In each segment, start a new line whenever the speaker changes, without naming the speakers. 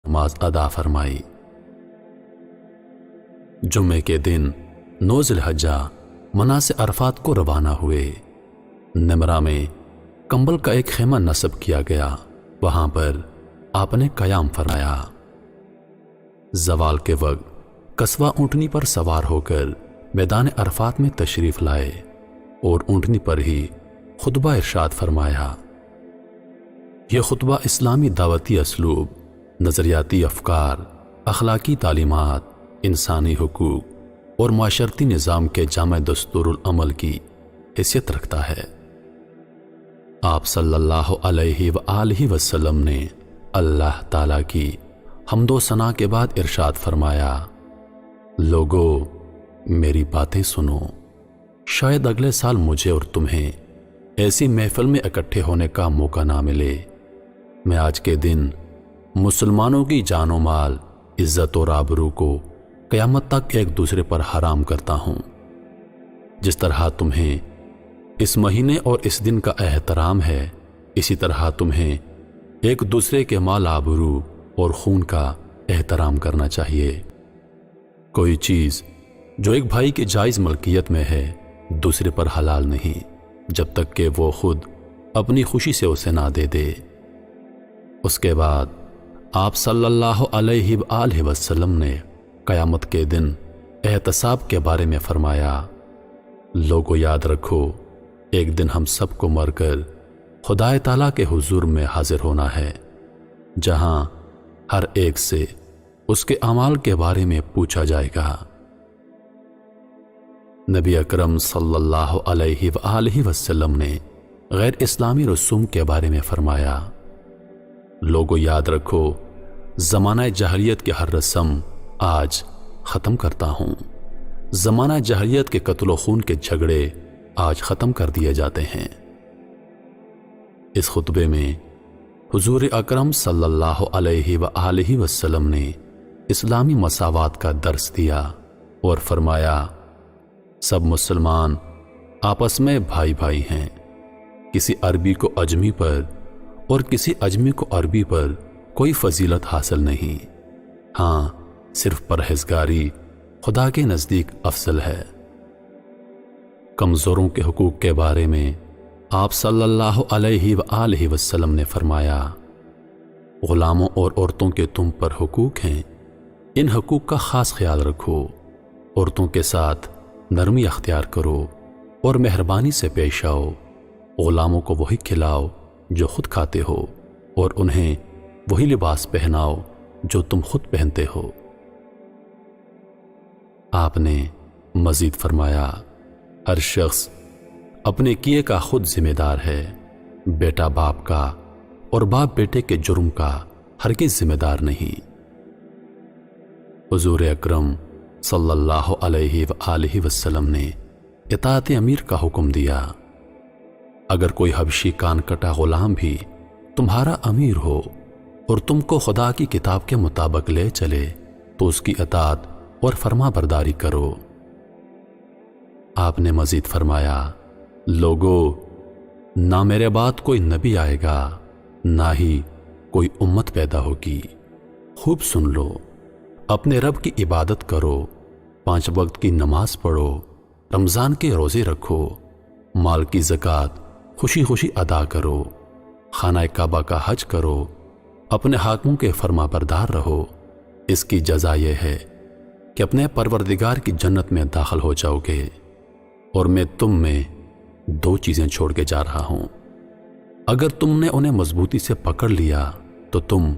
نماز ادا فرمائی۔ جمعے کے دن 9 ذی الحجہ منا سے عرفات کو روانہ ہوئے۔ نمرہ میں کمبل کا ایک خیمہ نصب کیا گیا، وہاں پر آپ نے قیام فرمایا۔ زوال کے وقت قصوہ اونٹنی پر سوار ہو کر میدان عرفات میں تشریف لائے اور اونٹنی پر ہی خطبہ ارشاد فرمایا۔ یہ خطبہ اسلامی دعوتی اسلوب، نظریاتی افکار، اخلاقی تعلیمات، انسانی حقوق اور معاشرتی نظام کے جامع دستور العمل کی حیثیت رکھتا ہے۔ آپ صلی اللہ علیہ وآلہ وسلم نے اللہ تعالیٰ کی حمد و ثنا کے بعد ارشاد فرمایا، لوگو میری باتیں سنو، شاید اگلے سال مجھے اور تمہیں ایسی محفل میں اکٹھے ہونے کا موقع نہ ملے۔ میں آج کے دن مسلمانوں کی جان و مال، عزت اور آبرو کو قیامت تک ایک دوسرے پر حرام کرتا ہوں۔ جس طرح تمہیں اس مہینے اور اس دن کا احترام ہے، اسی طرح تمہیں ایک دوسرے کے مال، آبرو اور خون کا احترام کرنا چاہیے۔ کوئی چیز جو ایک بھائی کی جائز ملکیت میں ہے دوسرے پر حلال نہیں، جب تک کہ وہ خود اپنی خوشی سے اسے نہ دے دے۔ اس کے بعد آپ صلی اللہ علیہ وآلہ وسلم نے قیامت کے دن احتساب کے بارے میں فرمایا، لوگوں یاد رکھو، ایک دن ہم سب کو مر کر خدا تعالیٰ کے حضور میں حاضر ہونا ہے، جہاں ہر ایک سے اس کے اعمال کے بارے میں پوچھا جائے گا۔ نبی اکرم صلی اللہ علیہ وآلہ وسلم نے غیر اسلامی رسوم کے بارے میں فرمایا، لوگوں یاد رکھو، زمانہ جاہلیت کی ہر رسم آج ختم کرتا ہوں۔ زمانہ جاہلیت کے قتل و خون کے جھگڑے آج ختم کر دیے جاتے ہیں۔ اس خطبے میں حضور اکرم صلی اللہ علیہ وآلہ وسلم نے اسلامی مساوات کا درس دیا اور فرمایا، سب مسلمان آپس میں بھائی بھائی ہیں، کسی عربی کو اجمی پر اور کسی اجمی کو عربی پر کوئی فضیلت حاصل نہیں، ہاں صرف پرہیزگاری خدا کے نزدیک افضل ہے۔ کمزوروں کے حقوق کے بارے میں آپ صلی اللہ علیہ وآلہ وسلم نے فرمایا، غلاموں اور عورتوں کے تم پر حقوق ہیں، ان حقوق کا خاص خیال رکھو، عورتوں کے ساتھ نرمی اختیار کرو اور مہربانی سے پیش آؤ، غلاموں کو وہی کھلاؤ جو خود کھاتے ہو اور انہیں وہی لباس پہناؤ جو تم خود پہنتے ہو۔ آپ نے مزید فرمایا، ہر شخص اپنے کیے کا خود ذمہ دار ہے، بیٹا باپ کا اور باپ بیٹے کے جرم کا ہرگز ذمہ دار نہیں۔ حضور اکرم صلی اللہ علیہ وآلہ وسلم نے اطاعت امیر کا حکم دیا۔ اگر کوئی حبشی کان کٹا غلام بھی تمہارا امیر ہو اور تم کو خدا کی کتاب کے مطابق لے چلے تو اس کی اطاعت اور فرما برداری کرو۔ آپ نے مزید فرمایا، لوگو نہ میرے بعد کوئی نبی آئے گا نہ ہی کوئی امت پیدا ہوگی، خوب سن لو، اپنے رب کی عبادت کرو، 5 وقت کی نماز پڑھو، رمضان کے روزے رکھو، مال کی زکوٰۃ خوشی خوشی ادا کرو، خانہ کعبہ کا حج کرو، اپنے حاکموں کے فرما بردار رہو۔ اس کی جزا یہ ہے کہ اپنے پروردگار کی جنت میں داخل ہو جاؤ گے، اور میں تم میں 2 چیزیں چھوڑ کے جا رہا ہوں، اگر تم نے انہیں مضبوطی سے پکڑ لیا تو تم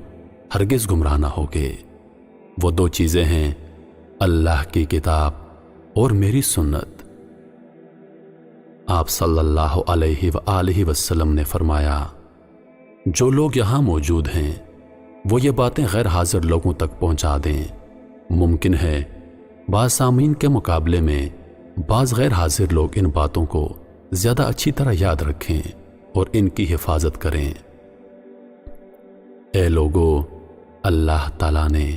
ہرگز گمراہ نہ ہوگے۔ وہ 2 چیزیں ہیں اللہ کی کتاب اور میری سنت۔ آپ صلی اللہ علیہ وآلہ وسلم نے فرمایا، جو لوگ یہاں موجود ہیں وہ یہ باتیں غیر حاضر لوگوں تک پہنچا دیں۔ ممکن ہے بعض سامعین کے مقابلے میں بعض غیر حاضر لوگ ان باتوں کو زیادہ اچھی طرح یاد رکھیں اور ان کی حفاظت کریں۔ اے لوگو، اللہ تعالیٰ نے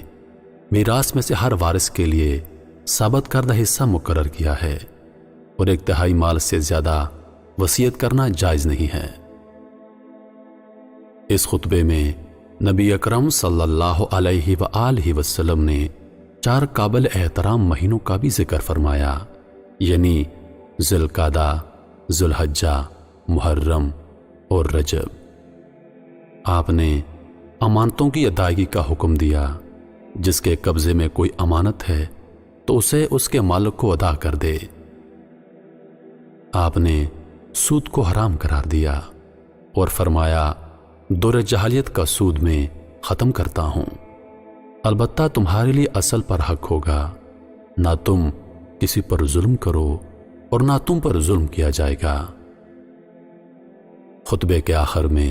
میراث میں سے ہر وارث کے لیے ثابت کردہ حصہ مقرر کیا ہے، اور 1/3 مال سے زیادہ وصیت کرنا جائز نہیں ہے۔ اس خطبے میں نبی اکرم صلی اللہ علیہ وآلہ وسلم نے 4 قابل احترام مہینوں کا بھی ذکر فرمایا، یعنی ذی القعدہ، ذو الحجہ، محرم اور رجب۔ آپ نے امانتوں کی ادائیگی کا حکم دیا۔ جس کے قبضے میں کوئی امانت ہے تو اسے اس کے مالک کو ادا کر دے۔ آپ نے سود کو حرام قرار دیا اور فرمایا دور جاہلیت کا سود میں ختم کرتا ہوں، البتہ تمہارے لیے اصل پر حق ہوگا، نہ تم کسی پر ظلم کرو اور نہ تم پر ظلم کیا جائے گا۔ خطبے کے آخر میں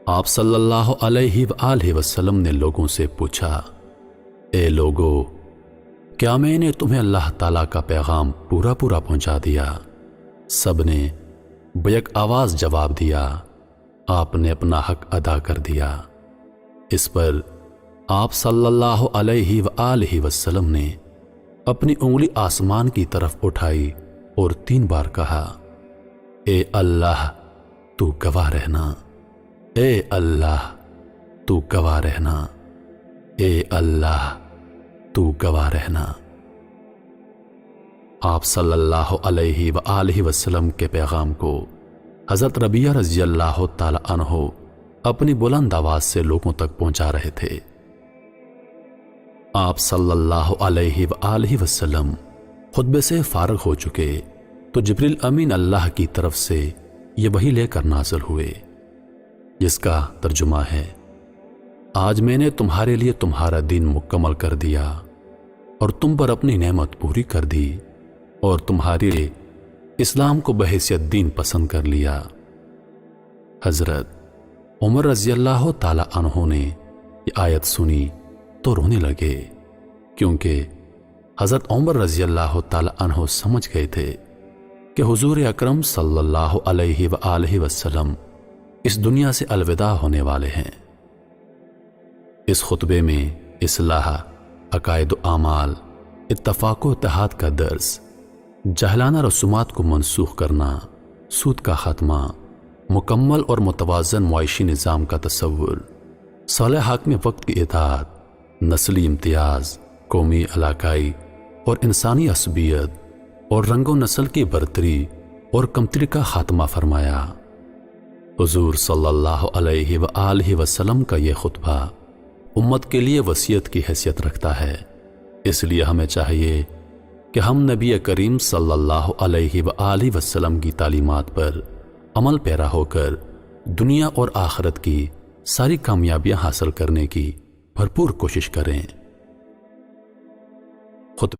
آپ صلی اللہ علیہ وآلہ وسلم نے لوگوں سے پوچھا، اے لوگو، کیا میں نے تمہیں اللہ تعالیٰ کا پیغام پورا پہنچا دیا؟ سب نے بیک آواز جواب دیا، آپ نے اپنا حق ادا کر دیا۔ اس پر آپ صلی اللہ علیہ وآلہ وسلم نے اپنی انگلی آسمان کی طرف اٹھائی اور 3 بار کہا، اے اللہ تو گواہ رہنا، اے اللہ تو گواہ رہنا، اے اللہ تو گواہ رہنا۔ آپ صلی اللہ علیہ وآلہ وسلم کے پیغام کو حضرت ربیعہ رضی اللہ تعالی عنہ اپنی بلند آواز سے لوگوں تک پہنچا رہے تھے۔ آپ صلی اللہ علیہ وآلہ وسلم خطبے سے فارغ ہو چکے تو جبریل امین اللہ کی طرف سے یہ وحی لے کر نازل ہوئے، جس کا ترجمہ ہے، آج میں نے تمہارے لیے تمہارا دین مکمل کر دیا اور تم پر اپنی نعمت پوری کر دی اور تمہارے لیے اسلام کو بحیثیت دین پسند کر لیا۔ حضرت عمر رضی اللہ تعالی عنہ نے یہ آیت سنی تو رونے لگے، کیونکہ حضرت عمر رضی اللہ تعالی عنہ سمجھ گئے تھے کہ حضور اکرم صلی اللہ علیہ وآلہ وسلم اس دنیا سے الوداع ہونے والے ہیں۔ اس خطبے میں اصلاح، عقائد و اعمال، اتفاق و اتحاد کا درس، جاہلانہ رسومات کو منسوخ کرنا، سود کا خاتمہ، مکمل اور متوازن معاشی نظام کا تصور، صالح حاکم وقت کی اطاعت، نسلی امتیاز، قومی علاقائی اور انسانی عصبیت اور رنگ و نسل کی برتری اور کمتری کا خاتمہ فرمایا۔ حضور صلی اللہ علیہ وآلہ وسلم کا یہ خطبہ امت کے لیے وصیت کی حیثیت رکھتا ہے، اس لیے ہمیں چاہیے کہ ہم نبی کریم صلی اللہ علیہ وآلہ وسلم کی تعلیمات پر عمل پیرا ہو کر دنیا اور آخرت کی ساری کامیابیاں حاصل کرنے کی بھرپور کوشش کریں۔